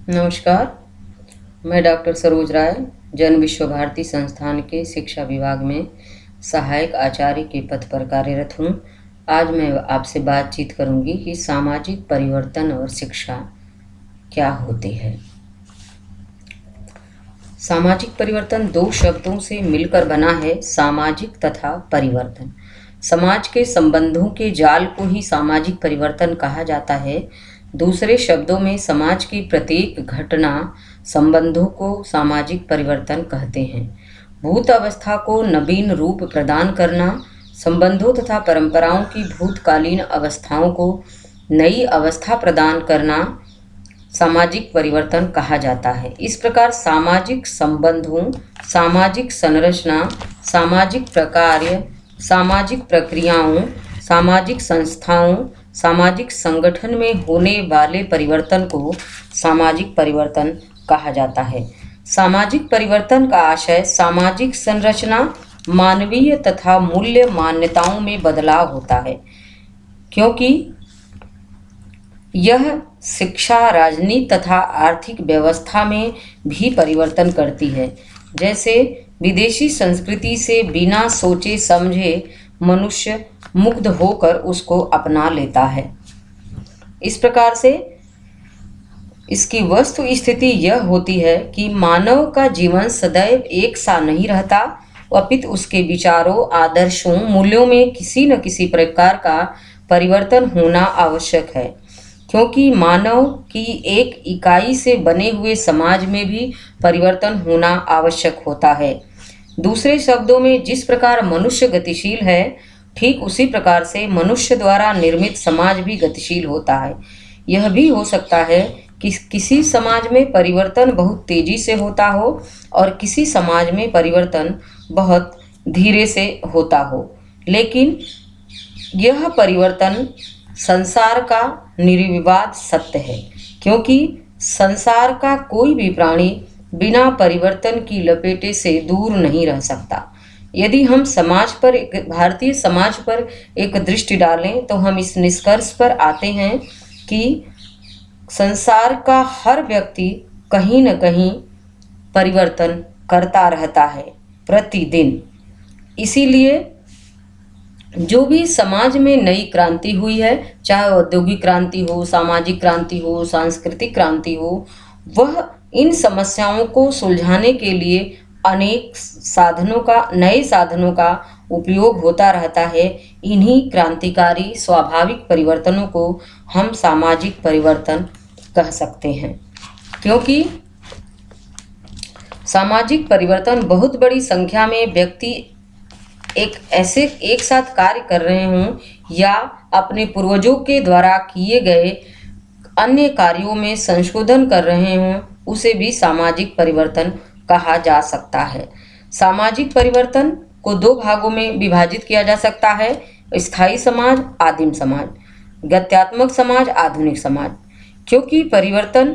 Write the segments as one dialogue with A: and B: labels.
A: नमस्कार। मैं डॉक्टर सरोज राय जन विश्व भारती संस्थान के शिक्षा विभाग में सहायक आचार्य के पद पर कार्यरत हूँ। आज मैं आपसे बातचीत करूँगी कि सामाजिक परिवर्तन और शिक्षा क्या होती है। सामाजिक परिवर्तन दो शब्दों से मिलकर बना है, सामाजिक तथा परिवर्तन। समाज के संबंधों के जाल को ही सामाजिक परिवर्तन कहा जाता है। दूसरे शब्दों में समाज की प्रत्येक घटना संबंधों को सामाजिक परिवर्तन कहते हैं। भूत अवस्था को नवीन रूप प्रदान करना, संबंधों तथा परंपराओं की भूतकालीन अवस्थाओं को नई अवस्था प्रदान करना सामाजिक परिवर्तन कहा जाता है। इस प्रकार सामाजिक संबंधों, सामाजिक संरचना, सामाजिक प्रकार्य, सामाजिक प्रक्रियाओं, सामाजिक संस्थाओं, सामाजिक संगठन में होने वाले परिवर्तन को सामाजिक परिवर्तन कहा जाता है। सामाजिक परिवर्तन का आशय सामाजिक संरचना, मानवीय तथा मूल्य मान्यताओं में बदलाव होता है, क्योंकि यह शिक्षा, राजनीति तथा आर्थिक व्यवस्था में भी परिवर्तन करती है। जैसे विदेशी संस्कृति से बिना सोचे समझे मनुष्य मुग्ध होकर उसको अपना लेता है। इस प्रकार से इसकी वस्तु स्थिति यह होती है कि मानव का जीवन सदैव एक सा नहीं रहता, अपितु उसके विचारों, आदर्शों, मूल्यों में किसी न किसी प्रकार का परिवर्तन होना आवश्यक है, क्योंकि मानव की एक इकाई से बने हुए समाज में भी परिवर्तन होना आवश्यक होता है। दूसरे शब्दों में, जिस प्रकार मनुष्य गतिशील है, ठीक उसी प्रकार से मनुष्य द्वारा निर्मित समाज भी गतिशील होता है। यह भी हो सकता है कि किसी समाज में परिवर्तन बहुत तेजी से होता हो और किसी समाज में परिवर्तन बहुत धीरे से होता हो, लेकिन यह परिवर्तन संसार का निर्विवाद सत्य है, क्योंकि संसार का कोई भी प्राणी बिना परिवर्तन की लपेटे से दूर नहीं रह सकता। यदि हम भारतीय समाज पर एक दृष्टि डालें तो हम इस निष्कर्ष पर आते हैं कि संसार का हर व्यक्ति कहीं न कहीं परिवर्तन करता रहता है प्रतिदिन। इसीलिए जो भी समाज में नई क्रांति हुई है, चाहे औद्योगिक क्रांति हो, सामाजिक क्रांति हो, सांस्कृतिक क्रांति हो, वह इन समस्याओं को सुलझाने के लिए अनेक नए साधनों का उपयोग होता रहता है। इन्हीं क्रांतिकारी स्वाभाविक परिवर्तनों को हम सामाजिक परिवर्तन कह सकते हैं, क्योंकि सामाजिक परिवर्तन बहुत बड़ी संख्या में व्यक्ति एक साथ कार्य कर रहे हों या अपने पूर्वजों के द्वारा किए गए अन्य कार्यों में संशोधन कर रहे हों, उसे भी सामाजिक परिवर्तन कहा जा सकता है। सामाजिक परिवर्तन को दो भागों में विभाजित किया जा सकता है: स्थायी समाज, आदिम समाज, गत्यात्मक समाज, आधुनिक समाज। क्योंकि परिवर्तन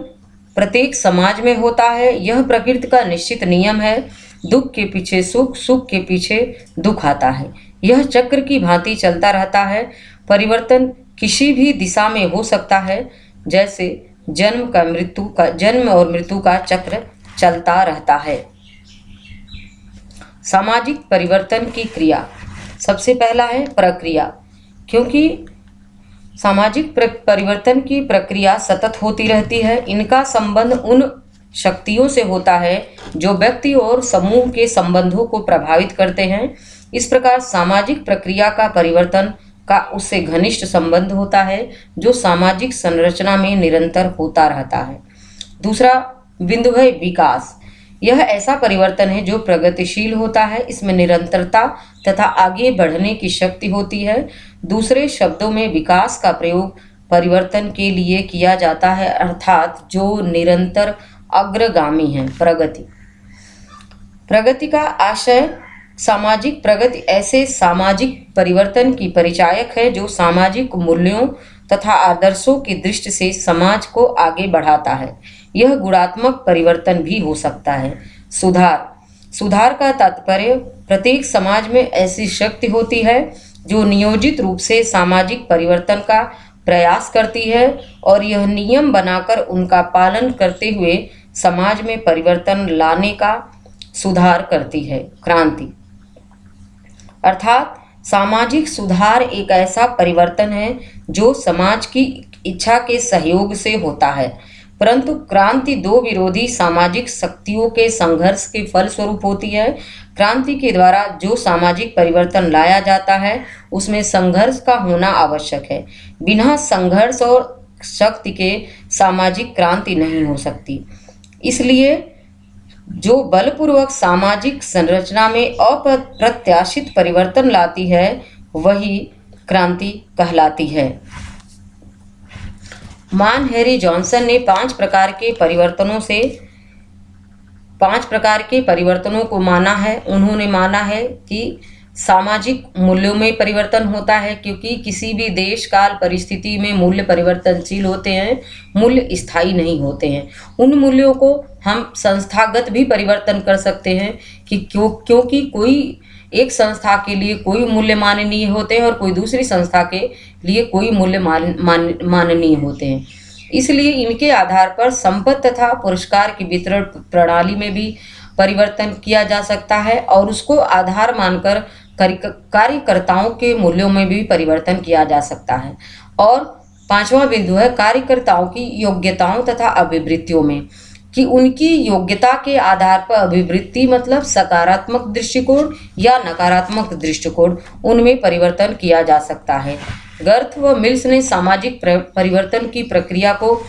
A: प्रत्येक समाज में होता है, यह प्रकृति का निश्चित नियम है। दुख के पीछे सुख, सुख के पीछे दुख आता है। यह चक्र की भांति चलता रहता है। परिवर्तन किसी भी दिशा में हो सकता है, जैसे जन्म और मृत्यु का चक्र चलता रहता है। सामाजिक परिवर्तन की क्रिया, सबसे पहला है प्रक्रिया। क्योंकि सामाजिक परिवर्तन की प्रक्रिया सतत होती रहती है। इनका संबंध उन शक्तियों से होता है जो व्यक्ति और समूह के संबंधों को प्रभावित करते हैं। इस प्रकार सामाजिक प्रक्रिया का परिवर्तन का उससे घनिष्ठ संबंध होता है जो सामाजिक संरचना में निरंतर होता रहता है। दूसरा बिंदु है विकास। यह ऐसा परिवर्तन है जो प्रगतिशील होता है। इसमें निरंतरता तथा आगे बढ़ने की शक्ति होती है। दूसरे शब्दों में, विकास का प्रयोग परिवर्तन के लिए किया जाता है, अर्थात जो निरंतर अग्रगामी है। प्रगति का आशय सामाजिक प्रगति ऐसे सामाजिक परिवर्तन की परिचायक है जो सामाजिक मूल्यों तथा आदर्शों की दृष्टि से समाज को आगे बढ़ाता है। यह गुणात्मक परिवर्तन भी हो सकता है। सुधार का तात्पर्य प्रत्येक समाज में ऐसी शक्ति होती है जो नियोजित रूप से सामाजिक परिवर्तन का प्रयास करती है और यह नियम बनाकर उनका पालन करते हुए समाज में परिवर्तन लाने का सुधार करती है। क्रांति अर्थात सामाजिक सुधार एक ऐसा परिवर्तन है जो समाज की इच्छा के सहयोग से होता है, परंतु क्रांति दो विरोधी सामाजिक शक्तियों के संघर्ष के फलस्वरूप होती है। क्रांति के द्वारा जो सामाजिक परिवर्तन लाया जाता है उसमें संघर्ष का होना आवश्यक है। बिना संघर्ष और शक्ति के सामाजिक क्रांति नहीं हो सकती। इसलिए जो बलपूर्वक सामाजिक संरचना में अप्रत्याशित परिवर्तन लाती है वही क्रांति कहलाती है। मान हैरी जॉनसन ने 5 प्रकार के परिवर्तनों को माना है। उन्होंने माना है कि सामाजिक मूल्यों में परिवर्तन होता है, क्योंकि किसी भी देश काल परिस्थिति में मूल्य परिवर्तनशील होते हैं, मूल्य स्थायी नहीं होते हैं। उन मूल्यों को हम संस्थागत भी परिवर्तन कर सकते हैं कि क्योंकि कोई एक संस्था के लिए कोई मूल्य माननीय होते हैं और कोई दूसरी संस्था के लिए कोई मूल्य माननीय होते हैं। इसलिए इनके आधार पर संपत्ति तथा पुरस्कार की वितरण प्रणाली में भी परिवर्तन किया जा सकता है और उसको आधार मानकर कार्यकर्ताओं के मूल्यों में भी परिवर्तन किया जा सकता है। और 5वां बिंदु है कार्यकर्ताओं की योग्यताओं तथा अभिवृत्तियों में, कि उनकी योग्यता के आधार पर अभिवृत्ति मतलब सकारात्मक दृष्टिकोण या नकारात्मक दृष्टिकोण, उनमें परिवर्तन किया जा सकता है। गर्थ व मिल्स ने सामाजिक परिवर्तन की प्रक्रिया को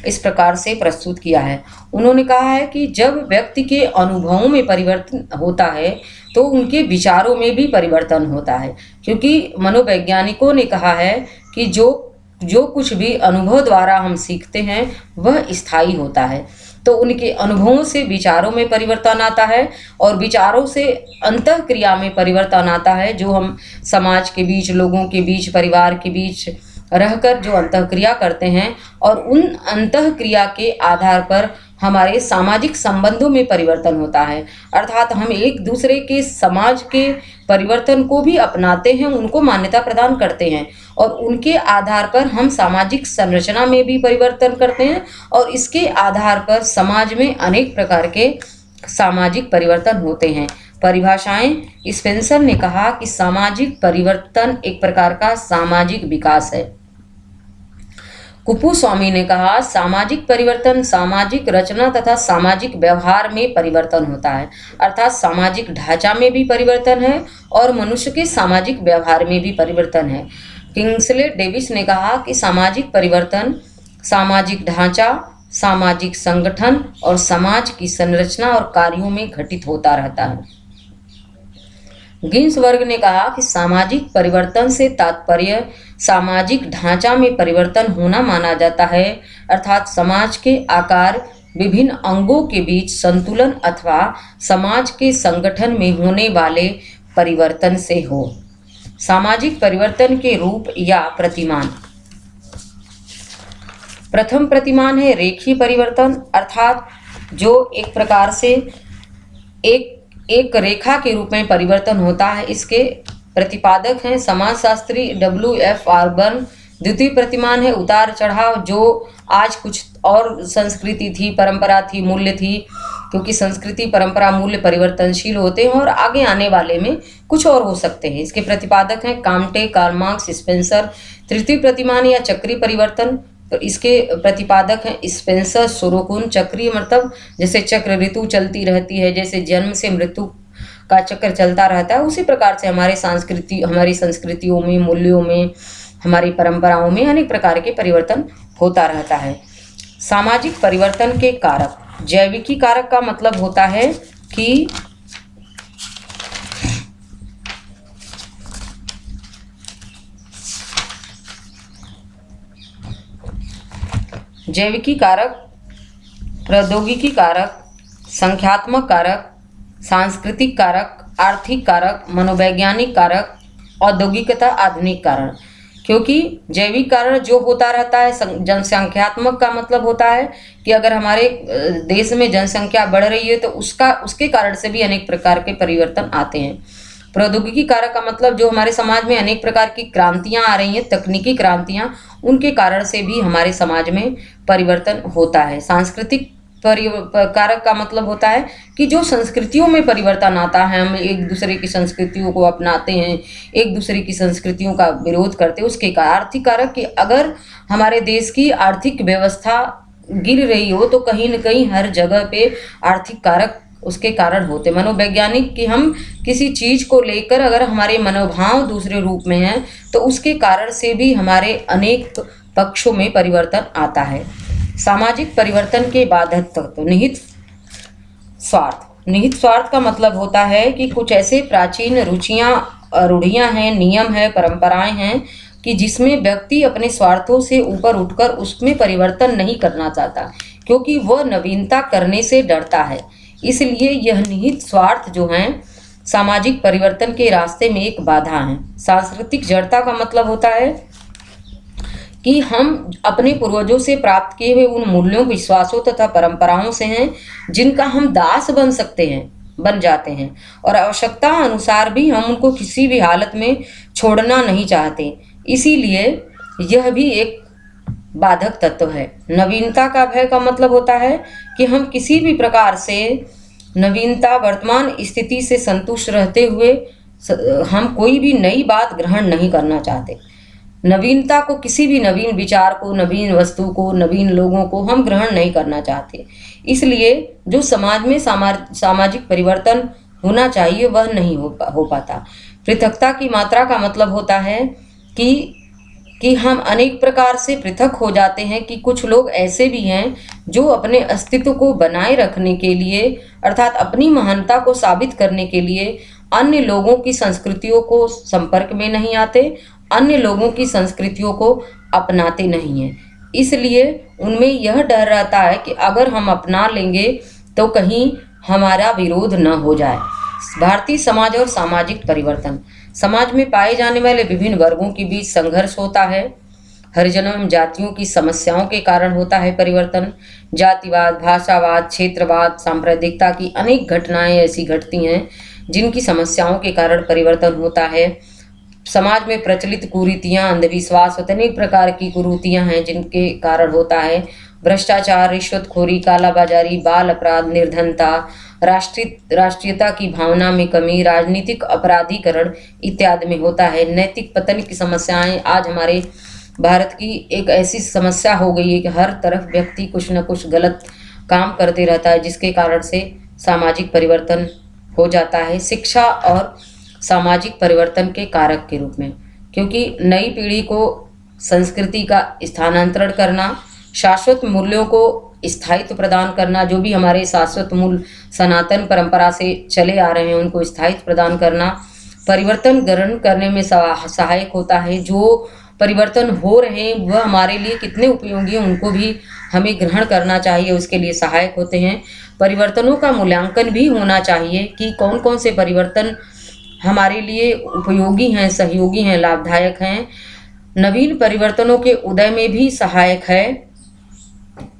A: इस प्रकार से प्रस्तुत किया है। उन्होंने कहा है कि जब व्यक्ति के अनुभवों में परिवर्तन होता है तो उनके विचारों में भी परिवर्तन होता है, क्योंकि मनोवैज्ञानिकों ने कहा है कि जो कुछ भी अनुभव द्वारा हम सीखते हैं वह स्थायी होता है। तो उनके अनुभवों से विचारों में परिवर्तन आता है और विचारों से अंतःक्रिया में परिवर्तन आता है, जो हम समाज के बीच, लोगों के बीच, परिवार के बीच रहकर जो अंतःक्रिया करते हैं, और उन अंतःक्रिया के आधार पर हमारे सामाजिक संबंधों में परिवर्तन होता है। अर्थात हम एक दूसरे के समाज के परिवर्तन को भी अपनाते हैं, उनको मान्यता प्रदान करते हैं और उनके आधार पर हम सामाजिक संरचना में भी परिवर्तन करते हैं और इसके आधार पर समाज में अनेक प्रकार के सामाजिक परिवर्तन होते हैं। परिभाषाएं स्पेंसर ने कहा कि सामाजिक परिवर्तन एक प्रकार का सामाजिक विकास है। कुपुस्वामी ने कहा सामाजिक परिवर्तन सामाजिक रचना तथा सामाजिक व्यवहार में परिवर्तन होता है, अर्थात सामाजिक ढांचा में भी परिवर्तन है और मनुष्य के सामाजिक व्यवहार में भी परिवर्तन है। किंग्सले डेविस ने कहा कि सामाजिक परिवर्तन सामाजिक ढांचा, सामाजिक संगठन और समाज की संरचना और कार्यों में घटित होता रहता है। गिन्सबर्ग ने कहा कि सामाजिक परिवर्तन से तात्पर्य सामाजिक ढांचा में परिवर्तन होना माना जाता है, अर्थात समाज के आकार, विभिन्न अंगों के बीच संतुलन अथवा समाज के संगठन में होने वाले परिवर्तन से हो। सामाजिक परिवर्तन के रूप या प्रतिमान। प्रथम प्रतिमान है रेखीय परिवर्तन, अर्थात जो एक प्रकार से एक रेखा के रूप में परिवर्तन होता है। इसके प्रतिपादक हैं समाजशास्त्री WF ऑर्बन। द्वितीय प्रतिमान है उतार चढ़ाव, जो आज कुछ और संस्कृति थी, परंपरा थी, मूल्य थी, क्योंकि संस्कृति, परंपरा, मूल्य परिवर्तनशील होते हैं और आगे आने वाले में कुछ और हो सकते हैं। इसके प्रतिपादक हैं काम्टे, कार्ल मार्क्स, स्पेंसर। तृतीय प्रतिमान या चक्रीय परिवर्तन, तो इसके प्रतिपादक हैं स्पेंसर, सोरोकुन। चक्रीय मतलब जैसे चक्र ऋतु चलती रहती है, जैसे जन्म से मृत्यु का चक्र चलता रहता है, उसी प्रकार से हमारी संस्कृतियों में, मूल्यों में, हमारी परंपराओं में अनेक प्रकार के परिवर्तन होता रहता है। सामाजिक परिवर्तन के कारक। जैविकी कारक का मतलब होता है कि जैविकी कारक, प्रौद्योगिकी कारक, संख्यात्मक कारक, सांस्कृतिक कारक, आर्थिक कारक, मनोवैज्ञानिक कारक, औद्योगिक तथा आधुनिक कारण। क्योंकि जैविक कारण जो होता रहता है, जनसंख्यात्मक का मतलब होता है कि अगर हमारे देश में जनसंख्या बढ़ रही है तो उसके कारण से भी अनेक प्रकार के परिवर्तन आते हैं। प्रौद्योगिकी कारक का मतलब जो हमारे समाज में अनेक प्रकार की क्रांतियां आ रही हैं, तकनीकी क्रांतियां, उनके कारण से भी हमारे समाज में परिवर्तन होता है। सांस्कृतिक कारक का मतलब होता है कि जो संस्कृतियों में परिवर्तन आता है, हम एक दूसरे की संस्कृतियों को अपनाते हैं, एक दूसरे की संस्कृतियों का विरोध करते हैं, उसके कारण। आर्थिक कारक कि अगर हमारे देश की आर्थिक व्यवस्था गिर रही हो तो कहीं न कहीं हर जगह पे आर्थिक कारक उसके कारण होते। मनोवैज्ञानिक कि हम किसी चीज को लेकर अगर हमारे मनोभाव दूसरे रूप में हैं तो उसके कारण से भी हमारे अनेक पक्षों में परिवर्तन आता है। सामाजिक परिवर्तन के बाधक तत्व निहित स्वार्थ। निहित स्वार्थ का मतलब होता है कि कुछ ऐसे प्राचीन रुचियां, रूढ़ियां हैं, नियम है, परंपराएं हैं कि जिसमें व्यक्ति अपने स्वार्थों से ऊपर उठकर उसमें परिवर्तन नहीं करना चाहता, क्योंकि वह नवीनता करने से डरता है। इसलिए यह निहित स्वार्थ जो हैं सामाजिक परिवर्तन के रास्ते में एक बाधा है। सांस्कृतिक जड़ता का मतलब होता है कि हम अपने पूर्वजों से प्राप्त किए हुए उन मूल्यों, विश्वासों तथा परंपराओं से हैं जिनका हम दास बन जाते हैं और आवश्यकता अनुसार भी हम उनको किसी भी हालत में छोड़ना नहीं चाहते। इसीलिए यह भी एक बाधक तत्व है। नवीनता का भय का मतलब होता है कि हम किसी भी प्रकार से नवीनता, वर्तमान स्थिति से संतुष्ट रहते हुए हम कोई भी नई बात ग्रहण नहीं करना चाहते। नवीनता को, किसी भी नवीन विचार को, नवीन वस्तु को, नवीन लोगों को हम ग्रहण नहीं करना चाहते। इसलिए जो समाज में सामाजिक परिवर्तन होना चाहिए वह नहीं हो पाता। पृथकता की मात्रा का मतलब होता है कि हम अनेक प्रकार से पृथक हो जाते हैं, कि कुछ लोग ऐसे भी हैं जो अपने अस्तित्व को बनाए रखने के लिए अर्थात अपनी महानता को साबित करने के लिए अन्य लोगों की संस्कृतियों को संपर्क में नहीं आते, अन्य लोगों की संस्कृतियों को अपनाते नहीं हैं। इसलिए उनमें यह डर रहता है कि अगर हम अपना लेंगे तो कहीं हमारा विरोध न हो जाए। भारतीय समाज और सामाजिक परिवर्तन। समाज में पाए जाने वाले विभिन्न वर्गों के बीच संघर्ष होता है। हरिजनों एवं जातियों की समस्याओं के कारण होता है परिवर्तन। जातिवाद, भाषावाद, क्षेत्रवाद, सांप्रदायिकता की अनेक घटनाएं ऐसी घटती हैं जिनकी समस्याओं के कारण परिवर्तन होता है। समाज में प्रचलित कुरीतियां, अंधविश्वास, अनेक प्रकार की कुरीतियां हैं जिनके कारण होता है भ्रष्टाचार, रिश्वतखोरी, कालाबाजारी, बाल अपराध, निर्धनता, राष्ट्रीयता की भावना में कमी, राजनीतिक अपराधीकरण इत्यादि में होता है। नैतिक पतन की समस्याएं आज हमारे भारत की एक ऐसी समस्या हो गई है कि हर तरफ व्यक्ति कुछ न कुछ गलत काम करते रहता है, जिसके कारण से सामाजिक परिवर्तन हो जाता है। शिक्षा और सामाजिक परिवर्तन के कारक के रूप में, क्योंकि नई पीढ़ी को संस्कृति का स्थानांतरण करना, शाश्वत मूल्यों को स्थायित्व प्रदान करना, जो भी हमारे शाश्वत मूल सनातन परंपरा से चले आ रहे हैं उनको स्थायित्व प्रदान करना, परिवर्तन ग्रहण करने में सहायक होता है। जो परिवर्तन हो रहे हैं वह हमारे लिए कितने उपयोगी हैं उनको भी हमें ग्रहण करना चाहिए, उसके लिए सहायक होते हैं। परिवर्तनों का मूल्यांकन भी होना चाहिए कि कौन कौन से परिवर्तन हमारे लिए उपयोगी हैं, सहयोगी हैं, लाभदायक हैं। नवीन परिवर्तनों के उदय में भी सहायक है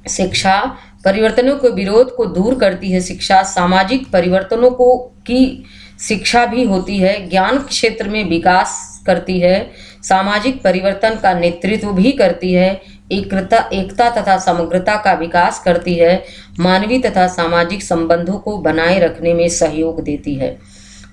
A: शिक्षा। परिवर्तनों के विरोध को दूर करती है शिक्षा। सामाजिक परिवर्तनों को की शिक्षा भी होती है, ज्ञान क्षेत्र में विकास करती है, सामाजिक परिवर्तन का नेतृत्व भी करती है, एकता तथा समग्रता का विकास करती है, मानवीय तथा सामाजिक संबंधों को बनाए रखने में सहयोग देती है।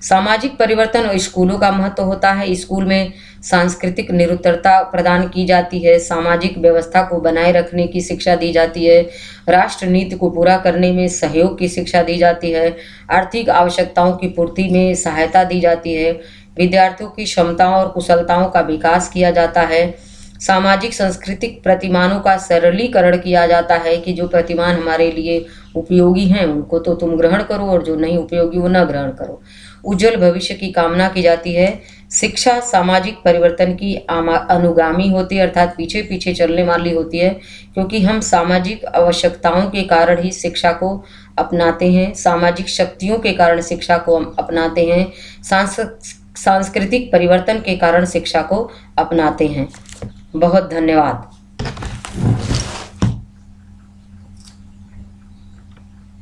A: सामाजिक परिवर्तन और स्कूलों का महत्व होता है। स्कूल में सांस्कृतिक निरंतरता प्रदान की जाती है, सामाजिक व्यवस्था को बनाए रखने की शिक्षा दी जाती है, राष्ट्र नीति को पूरा करने में सहयोग की शिक्षा दी जाती है, आर्थिक आवश्यकताओं की पूर्ति में सहायता दी जाती है, विद्यार्थियों की क्षमताओं और कुशलताओं का विकास किया जाता है, सामाजिक सांस्कृतिक प्रतिमानों का सरलीकरण किया जाता है कि जो प्रतिमान हमारे लिए उपयोगी हैं उनको तो तुम ग्रहण करो और जो नहीं उपयोगी वो न ग्रहण करो। उज्जवल भविष्य की कामना की जाती है। शिक्षा सामाजिक परिवर्तन की अनुगामी होती है, अर्थात पीछे पीछे चलने वाली होती है, क्योंकि हम सामाजिक आवश्यकताओं के कारण ही शिक्षा को अपनाते हैं, सामाजिक शक्तियों के कारण शिक्षा को हम अपनाते हैं, सांस्कृतिक परिवर्तन के कारण शिक्षा को अपनाते हैं। बहुत धन्यवाद।